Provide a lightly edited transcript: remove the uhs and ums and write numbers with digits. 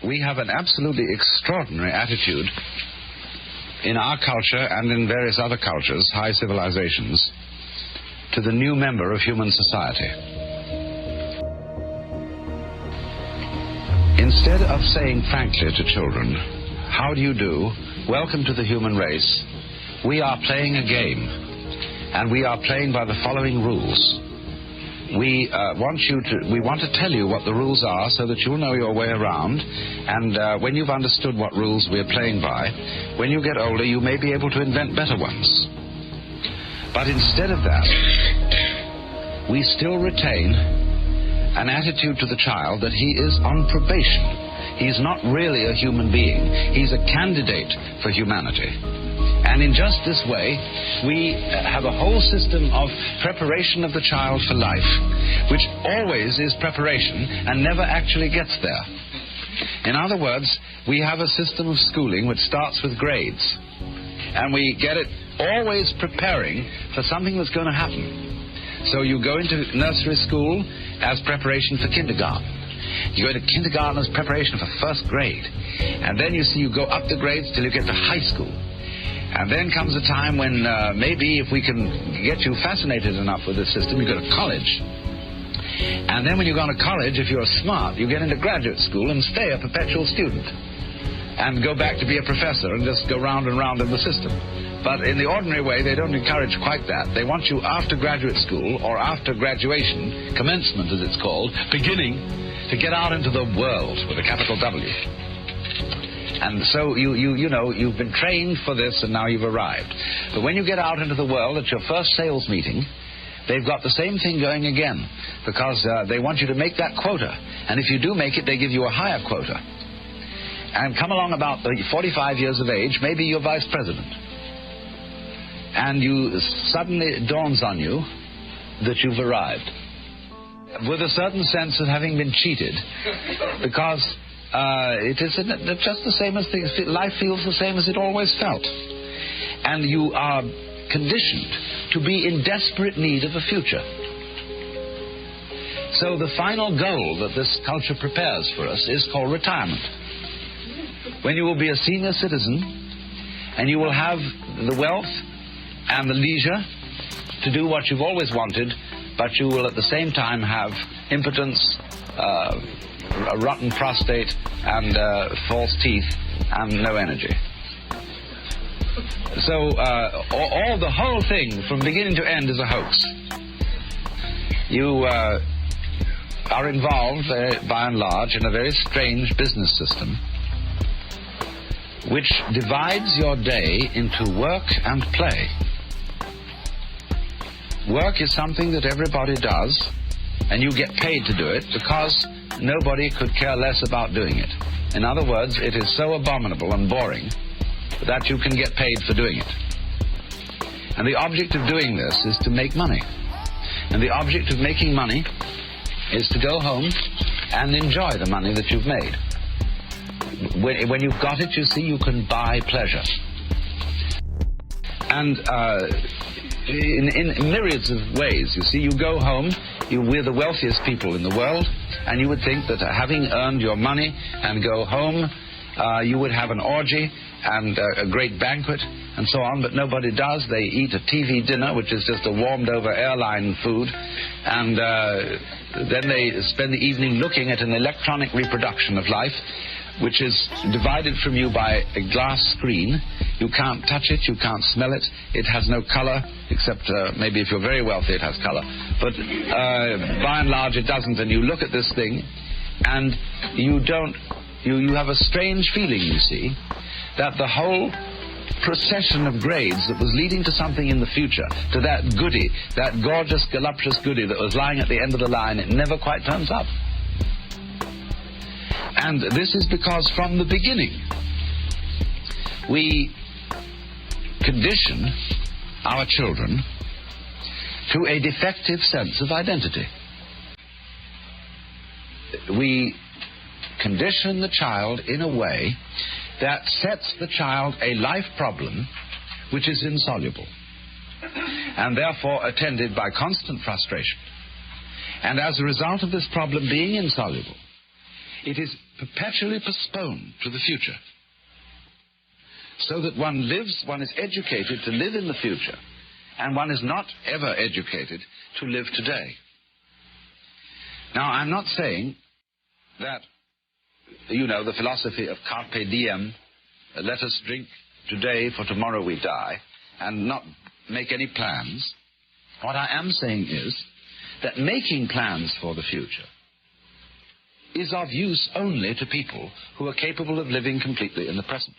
we have an absolutely extraordinary attitude in our culture and in various other cultures, high civilizations, to the new member of human society. Instead of saying frankly to children, "How do you do? Welcome to the human race," we are playing a game, and we are playing by the following rules. We want to tell you what the rules are so that you'll know your way around, and when you've understood what rules we're playing by, when you get older you may be able to invent better ones. But instead of that, we still retain an attitude to the child that he is on probation. He's not really a human being. He's a candidate for humanity. And in just this way, we have a whole system of preparation of the child for life, which always is preparation and never actually gets there. In other words, we have a system of schooling which starts with grades, and we get it always preparing for something that's going to happen. So you go into nursery school as preparation for kindergarten. You go to kindergarten as preparation for first grade. And then you go up the grades till you get to high school. And then comes a time when maybe if we can get you fascinated enough with this system, you go to college. And then when you go to college, if you're smart, you get into graduate school and stay a perpetual student. And go back to be a professor and just go round and round in the system. But in the ordinary way, they don't encourage quite that. They want you after graduate school, or after graduation, commencement as it's called, beginning, to get out into the world with a capital W. And so you've been trained for this and now you've arrived. But when you get out into the world at your first sales meeting, they've got the same thing going again, because they want you to make that quota. And if you do make it, they give you a higher quota. And come along about 45 years of age, maybe you're vice president. And suddenly it dawns on you that you've arrived, with a certain sense of having been cheated, because it is just the same as things. Life feels the same as it always felt, and you are conditioned to be in desperate need of a future. So the final goal that this culture prepares for us is called retirement, when you will be a senior citizen and you will have the wealth and the leisure to do what you've always wanted, but you will at the same time have impotence, a rotten prostate, and false teeth, and no energy. So the whole thing from beginning to end is a hoax. You are involved, by and large, in a very strange business system which divides your day into work and play. Work is something that everybody does, and you get paid to do it because nobody could care less about doing it. In other words, it is so abominable and boring that you can get paid for doing it. And the object of doing this is to make money. And the object of making money is to go home and enjoy the money that you've made. When you've got it, you see, you can buy pleasure. And in myriads of ways, you see, you go home, we're the wealthiest people in the world, and you would think that having earned your money and go home, you would have an orgy and a great banquet and so on, but nobody does. They eat a TV dinner, which is just a warmed-over airline food, and then they spend the evening looking at an electronic reproduction of life, which is divided from you by a glass screen. You can't touch it, you can't smell it, it has no color, except maybe if you're very wealthy it has color. But by and large it doesn't, and you look at this thing, and you have a strange feeling, you see, that the whole procession of grades that was leading to something in the future, to that goody, that gorgeous, voluptuous goody that was lying at the end of the line, it never quite turns up. And this is because from the beginning we condition our children to a defective sense of identity. We condition the child in a way that sets the child a life problem which is insoluble, and therefore attended by constant frustration. And as a result of this problem being insoluble, It is perpetually postponed to the future. So that one is educated to live in the future, and one is not ever educated to live today. Now, I'm not saying that, the philosophy of carpe diem, let us drink today for tomorrow we die, and not make any plans. What I am saying is that making plans for the future is of use only to people who are capable of living completely in the present.